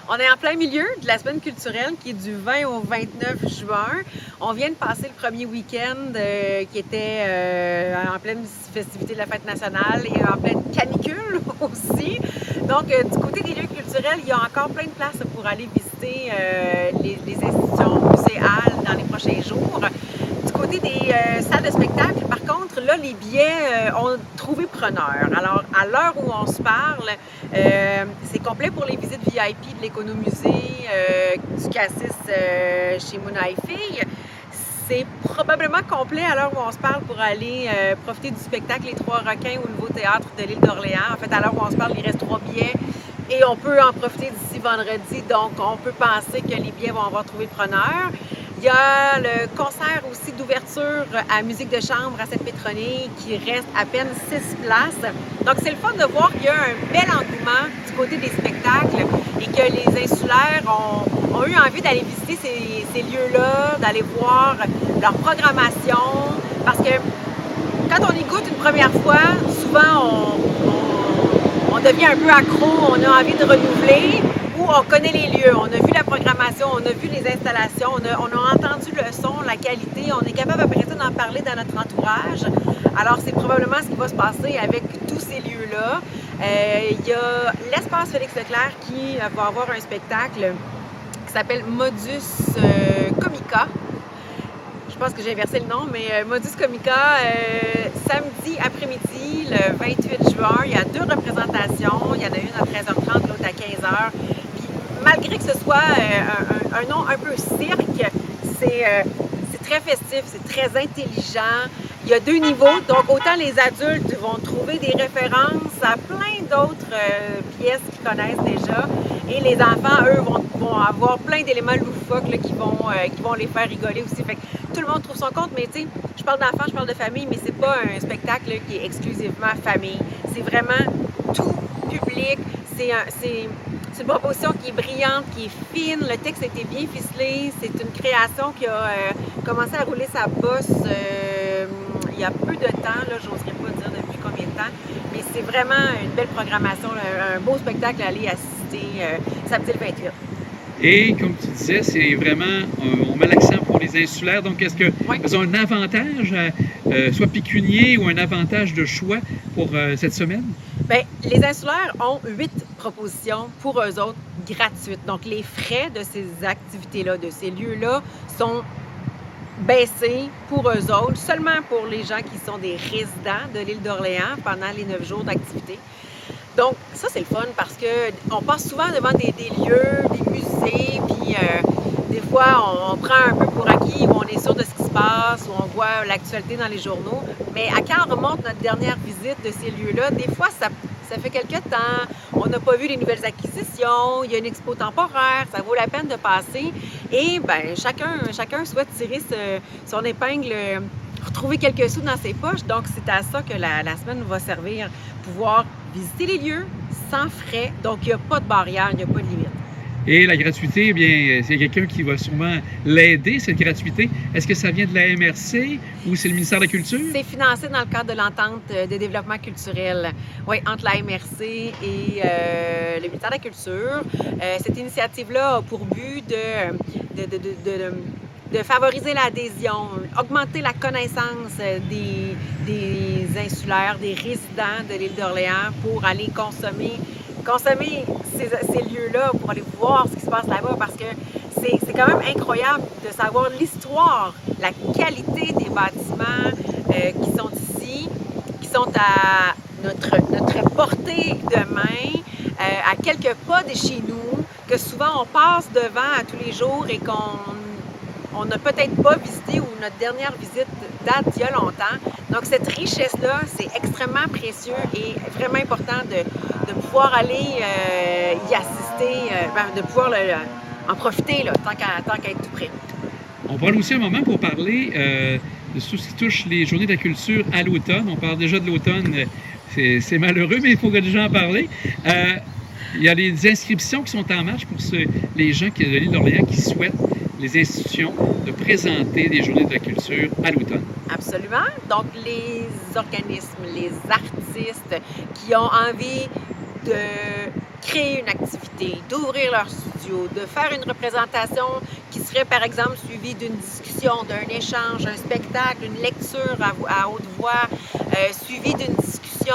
On est en plein milieu de la semaine culturelle qui est du 20 au 29 juin. On vient de passer le premier week-end qui était en pleine festivité de la fête nationale et en pleine canicule aussi. Donc, du côté des lieux culturels, il y a encore plein de places pour aller visiter les institutions muséales dans les prochains jours. Du côté des salles de spectacle, par contre, là, les billets ont trouvé preneur. Alors, à l'heure où on se parle, c'est complet pour les visites VIP de l'Économusée, du Cassis chez Mouna et Filles. C'est probablement complet à l'heure où on se parle pour aller profiter du spectacle Les Trois Requins au Nouveau Théâtre de l'Île d'Orléans. En fait, à l'heure où on se parle, il reste 3 billets et on peut en profiter d'ici vendredi. Donc, on peut penser que les billets vont avoir trouvé preneur. Il y a le concert aussi d'ouverture à musique de chambre à Sainte-Pétronille qui reste à peine 6 places. Donc, c'est le fun de voir qu'il y a un bel engouement du côté des spectacles et que les insulaires ont eu envie d'aller visiter ces lieux-là, d'aller voir leur programmation. Parce que quand on y goûte une première fois, souvent on devient un peu accro, on a envie de renouveler. Où on connaît les lieux, on a vu la programmation, on a vu les installations, on a entendu le son, la qualité, on est capable après ça d'en parler dans notre entourage. Alors, c'est probablement ce qui va se passer avec tous ces lieux-là. Il y a l'espace Félix Leclerc qui va avoir un spectacle qui s'appelle Modus Comica. Je pense que j'ai inversé le nom, mais Modus Comica, samedi après-midi, le 28 juin, il y a 2 représentations. Il y en a une à 13h30, l'autre à 15h. Puis, malgré que ce soit un nom un peu cirque, c'est très festif, c'est très intelligent. Il y a 2 niveaux, donc autant les adultes vont trouver des références à plein d'autres pièces qu'ils connaissent déjà, et les enfants, eux, vont avoir plein d'éléments loufoques là, qui vont les faire rigoler aussi. Fait que tout le monde trouve son compte, mais tu sais, je parle d'enfants, je parle de famille, mais c'est pas un spectacle là, qui est exclusivement famille. C'est vraiment tout public. C'est une proposition qui est brillante, qui est fine. Le texte a été bien ficelé. C'est une création qui a commencé à rouler sa bosse il y a peu de temps. Là, j'oserais pas dire depuis combien de temps. Mais c'est vraiment une belle programmation, un beau spectacle à aller assister samedi le 28. Et comme tu disais, c'est vraiment, on met l'accent pour les insulaires. Donc, est-ce qu'ils ont un avantage, soit pécunier ou un avantage de choix pour cette semaine? Bien, les insulaires ont 8 propositions pour eux autres gratuites. Donc, les frais de ces activités-là, de ces lieux-là, sont baissés pour eux autres, seulement pour les gens qui sont des résidents de l'île d'Orléans pendant les 9 jours d'activité. Donc, ça, c'est le fun parce qu'on passe souvent devant des lieux, des musées, puis des fois, on prend un peu pour acquis, où on est sûr de ce qui se passe, où on voit l'actualité dans les journaux. Mais à quand on remonte notre dernière visite de ces lieux-là, des fois, ça fait quelque temps, on n'a pas vu les nouvelles acquisitions, il y a une expo temporaire, ça vaut la peine de passer. Et bien, chacun souhaite tirer son épingle, retrouver quelques sous dans ses poches. Donc, c'est à ça que la semaine va servir, pouvoir visiter les lieux sans frais. Donc, il n'y a pas de barrière, il n'y a pas de limite. Et la gratuité, eh bien, c'est quelqu'un qui va sûrement l'aider, cette gratuité. Est-ce que ça vient de la MRC ou c'est le ministère de la Culture? C'est financé dans le cadre de l'entente de développement culturel, oui, entre la MRC et le ministère de la Culture. Cette initiative-là a pour but de favoriser l'adhésion, augmenter la connaissance des insulaires, des résidents de l'île d'Orléans pour aller consommer ces lieux-là, pour aller voir ce qui se passe là-bas, parce que c'est quand même incroyable de savoir l'histoire, la qualité des bâtiments qui sont ici, qui sont à notre portée de main, à quelques pas de chez nous, que souvent on passe devant à tous les jours et qu'on n'a peut-être pas visité ou notre dernière visite date d'il y a longtemps. Donc, cette richesse-là, c'est extrêmement précieux et vraiment important de pouvoir aller y assister, de pouvoir en profiter là, tant qu'à être tout près. On prend aussi un moment pour parler de tout ce qui touche les journées de la culture à l'automne. On parle déjà de l'automne, c'est malheureux, mais il faut déjà en parler. Il y a les inscriptions qui sont en marche pour les gens de l'île d'Orléans qui souhaitent, les institutions, de présenter des journées de la culture à l'automne. Absolument. Donc, les organismes, les artistes qui ont envie de créer une activité, d'ouvrir leur studio, audio, de faire une représentation qui serait par exemple suivie d'une discussion, d'un échange, un spectacle, une lecture à haute voix, suivie d'une discussion.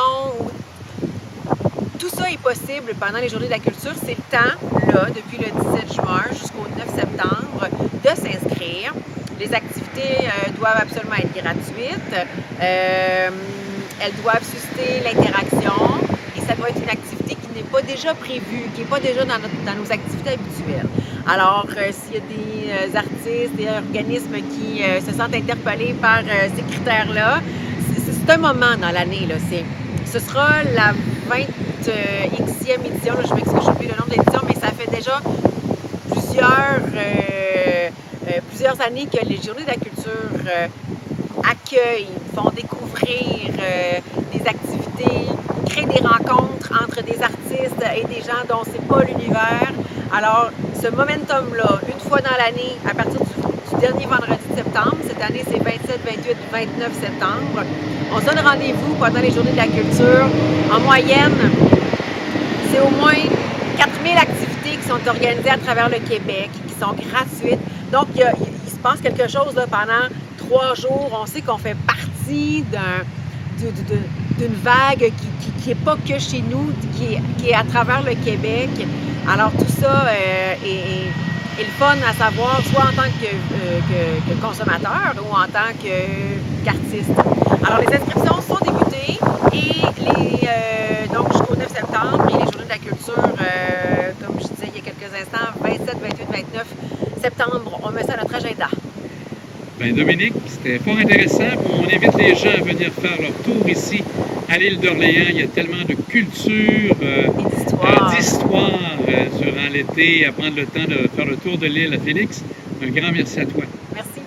Tout ça est possible pendant les Journées de la culture. C'est le temps, là, depuis le 17 juin jusqu'au 9 septembre, de s'inscrire. Les activités doivent absolument être gratuites. Elles doivent susciter l'interaction et ça doit être une activité qui n'est pas déjà prévue, qui n'est pas déjà dans nos activités habituelles. Alors, s'il y a des artistes, des organismes qui se sentent interpellés par ces critères-là, c'est un moment dans l'année. Ce sera la 20e édition, là, je m'excuse, je n'ai plus le nombre d'éditions, mais ça fait déjà plusieurs années que les Journées de la culture accueillent, font découvrir des activités, créent des rencontres entre des artistes et des gens dont c'est pas l'univers. Alors, ce momentum-là, une fois dans l'année, à partir du dernier vendredi de septembre, cette année c'est 27, 28, 29 septembre, on se donne rendez-vous pendant les Journées de la culture. En moyenne, c'est au moins 4000 activités qui sont organisées à travers le Québec, qui sont gratuites. Donc, il se passe quelque chose là, pendant 3 jours. On sait qu'on fait partie d'une vague qui n'est pas que chez nous, qui est à travers le Québec. Alors, tout ça est le fun à savoir, soit en tant que consommateur ou en tant qu'artiste. Alors, les inscriptions sont débutées et donc jusqu'au 9 septembre et les Journées de la culture, comme je disais il y a quelques instants, 27, 28, 29 septembre, on met ça à notre agenda. Bien, Dominique, c'était fort intéressant. On invite les gens à venir faire leur tour ici à l'île d'Orléans. Il y a tellement de culture, d'histoire durant l'été, à prendre le temps de faire le tour de l'île. Félix, un grand merci à toi. Merci.